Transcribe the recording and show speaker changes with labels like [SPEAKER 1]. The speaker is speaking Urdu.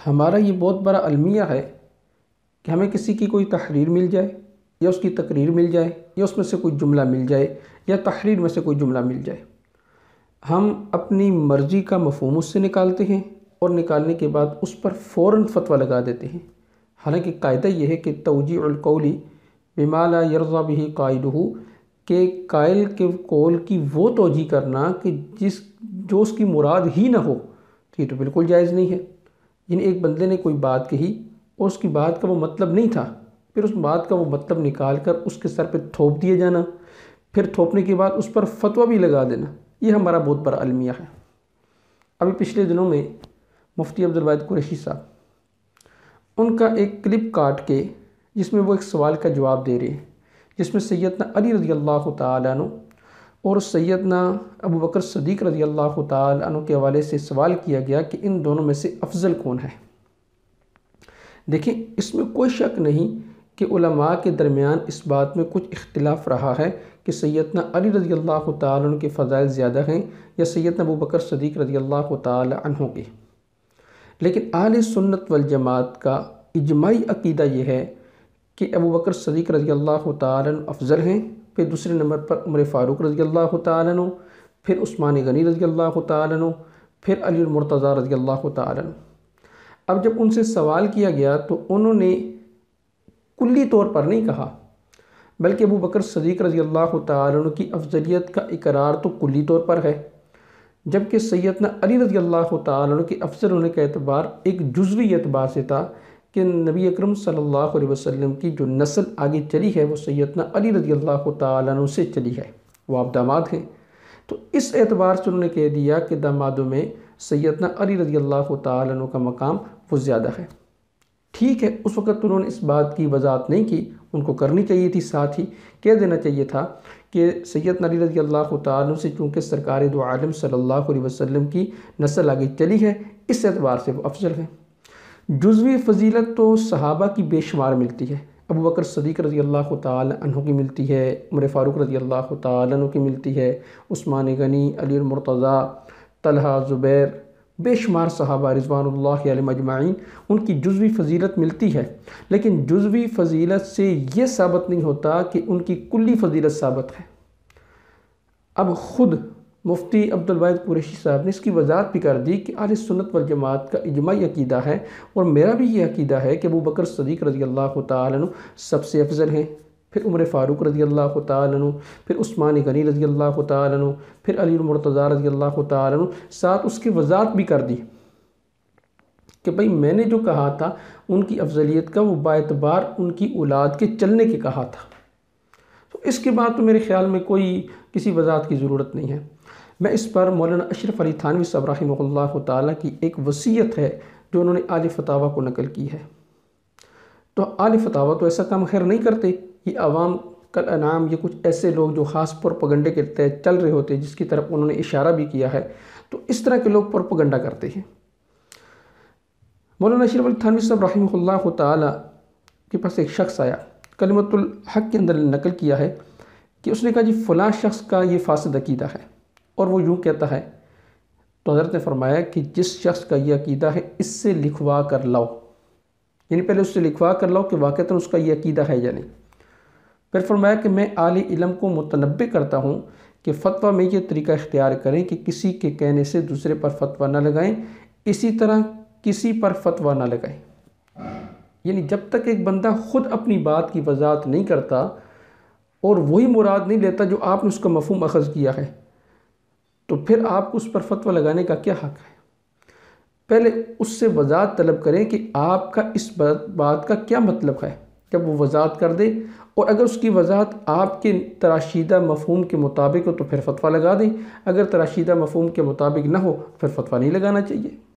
[SPEAKER 1] ہمارا یہ بہت بڑا المیہ ہے کہ ہمیں کسی کی کوئی تحریر مل جائے یا اس کی تقریر مل جائے یا اس میں سے کوئی جملہ مل جائے یا تحریر میں سے کوئی جملہ مل جائے، ہم اپنی مرضی کا مفہوم اس سے نکالتے ہیں اور نکالنے کے بعد اس پر فوراً فتویٰ لگا دیتے ہیں۔ حالانکہ قاعدہ یہ ہے کہ توجیع القول بما لا یرضی بہ قائلہ، کہ قائل کے قول کی وہ توجیہ کرنا کہ جو اس کی مراد ہی نہ ہو، تو یہ تو بالکل جائز نہیں ہے۔ یعنی ایک بندے نے کوئی بات کہی اور اس کی بات کا وہ مطلب نہیں تھا، پھر اس بات کا وہ مطلب نکال کر اس کے سر پہ تھوپ دیے جانا، پھر تھوپنے کے بعد اس پر فتویٰ بھی لگا دینا، یہ ہمارا بہت بڑا المیہ ہے۔ ابھی پچھلے دنوں میں مفتی عبدالواحد قریشی صاحب، ان کا ایک کلپ کاٹ کے جس میں وہ ایک سوال کا جواب دے رہے ہیں، جس میں سیدنا علی رضی اللہ تعالیٰ عنہ اور سیدنا ابو بکر صدیق رضی اللہ تعالیٰ عنہ کے حوالے سے سوال کیا گیا کہ ان دونوں میں سے افضل کون ہے۔ دیکھیں، اس میں کوئی شک نہیں کہ علماء کے درمیان اس بات میں کچھ اختلاف رہا ہے کہ سیدنا علی رضی اللہ تعالیٰ عنہ کے فضائل زیادہ ہیں یا سیدنا ابو بکر صدیق رضی اللہ تعالیٰ عنہ کے، لیکن اہل سنت والجماعت کا اجماعی عقیدہ یہ ہے کہ ابو بکر صدیق رضی اللہ تعالیٰ عنہ افضل ہیں، پھر دوسرے نمبر پر عمر فاروق رضی اللہ تعالیٰ عنہ، پھر عثمان غنی رضی اللہ تعالیٰ عنہ، پھر علی المرتضیٰ رضی اللہ تعالیٰ عنہ۔ اب جب ان سے سوال کیا گیا تو انہوں نے کلی طور پر نہیں کہا، بلکہ ابو بکر صدیق رضی اللہ تعالیٰ عنہ کی افضلیت کا اقرار تو کلی طور پر ہے، جبکہ سیدنا علی رضی اللہ تعالیٰ عنہ کے افضل ہونے کا اعتبار ایک جزوی اعتبار سے تھا کہ نبی اکرم صلی اللہ علیہ وسلم کی جو نسل آگے چلی ہے وہ سیدنا علی رضی اللہ تعالیٰ عنہ سے چلی ہے، وہ آپ داماد ہیں، تو اس اعتبار سے انہوں نے کہہ دیا کہ دامادوں میں سیدنا علی رضی اللہ تعالیٰ عنہ کا مقام وہ زیادہ ہے۔ ٹھیک ہے، اس وقت انہوں نے اس بات کی وضاحت نہیں کی، ان کو کرنی چاہیے تھی، ساتھ ہی کہہ دینا چاہیے تھا کہ سیدنا علی رضی اللہ تعالیٰ عنہ سے چونکہ سرکار دو عالم صلی اللہ علیہ وسلم کی نسل آگے چلی ہے، اس اعتبار سے وہ افضل ہیں۔ جزوی فضیلت تو صحابہ کی بے شمار ملتی ہے، ابو بکر صدیق رضی اللہ تعالیٰ عنہ کی ملتی ہے، عمر فاروق رضی اللہ تعالیٰ عنہ کی ملتی ہے، عثمان غنی، علی المرتضیٰ، طلحہ، زبیر، بے شمار صحابہ رضوان اللہ علیہم اجمعین، ان کی جزوی فضیلت ملتی ہے، لیکن جزوی فضیلت سے یہ ثابت نہیں ہوتا کہ ان کی کلی فضیلت ثابت ہے۔ اب خود مفتی عبدالواحد قریشی صاحب نے اس کی وضاحت بھی کر دی کہ اہل سنت والجماعت کا اجماعی عقیدہ ہے، اور میرا بھی یہ عقیدہ ہے کہ ابو بکر صدیق رضی اللہ تعالیٰ عنہ سب سے افضل ہیں، پھر عمر فاروق رضی اللہ تعالیٰ عنہ، پھر عثمان غنی رضی اللہ تعالیٰ عنہ، پھر علی المرتضیٰ رضی اللہ تعالیٰ عنہ، ساتھ اس کی وضاحت بھی کر دی کہ بھئی میں نے جو کہا تھا ان کی افضلیت کا وہ باعتبار ان کی اولاد کے چلنے کے کہا تھا، تو اس کے بعد تو میرے خیال میں کوئی کسی وضاحت کی ضرورت نہیں ہے۔ میں اس پر مولانا اشرف علی تھانوی صاحب رحمہ اللہ تعالیٰ کی ایک وصیت ہے جو انہوں نے آل فتاویٰ کو نقل کی ہے، تو آل فتاویٰ تو ایسا کام خیر نہیں کرتے، یہ عوام کل انعام، یہ کچھ ایسے لوگ جو خاص پروپیگنڈے کے تحت چل رہے ہوتے ہیں، جس کی طرف انہوں نے اشارہ بھی کیا ہے، تو اس طرح کے لوگ پروپیگنڈا کرتے ہیں۔ مولانا اشرف علی تھانوی صاحب رحمہ اللہ تعالیٰ کے پاس ایک شخص آیا، کلمۃ الحق کے اندر نقل کیا ہے کہ اس نے کہا جی فلاں شخص کا یہ فاسد عقیدہ ہے، اور وہ یوں کہتا ہے، تو حضرت نے فرمایا کہ جس شخص کا یہ عقیدہ ہے اس سے لکھوا کر لاؤ، یعنی پہلے اس سے لکھوا کر لاؤ کہ واقعتاً اس کا یہ عقیدہ ہے یا نہیں۔ پھر فرمایا کہ میں اہل علم کو متنبہ کرتا ہوں کہ فتویٰ میں یہ طریقہ اختیار کریں کہ کسی کے کہنے سے دوسرے پر فتویٰ نہ لگائیں، اسی طرح کسی پر فتویٰ نہ لگائیں۔ یعنی جب تک ایک بندہ خود اپنی بات کی وضاحت نہیں کرتا اور وہی مراد نہیں لیتا جو آپ نے اس کا مفہوم اخذ کیا ہے، تو پھر آپ کو اس پر فتویٰ لگانے کا کیا حق ہے؟ پہلے اس سے وضاحت طلب کریں کہ آپ کا اس بات کا کیا مطلب ہے، جب وہ وضاحت کر دے، اور اگر اس کی وضاحت آپ کے تراشیدہ مفہوم کے مطابق ہو تو پھر فتویٰ لگا دیں، اگر تراشیدہ مفہوم کے مطابق نہ ہو پھر فتویٰ نہیں لگانا چاہیے۔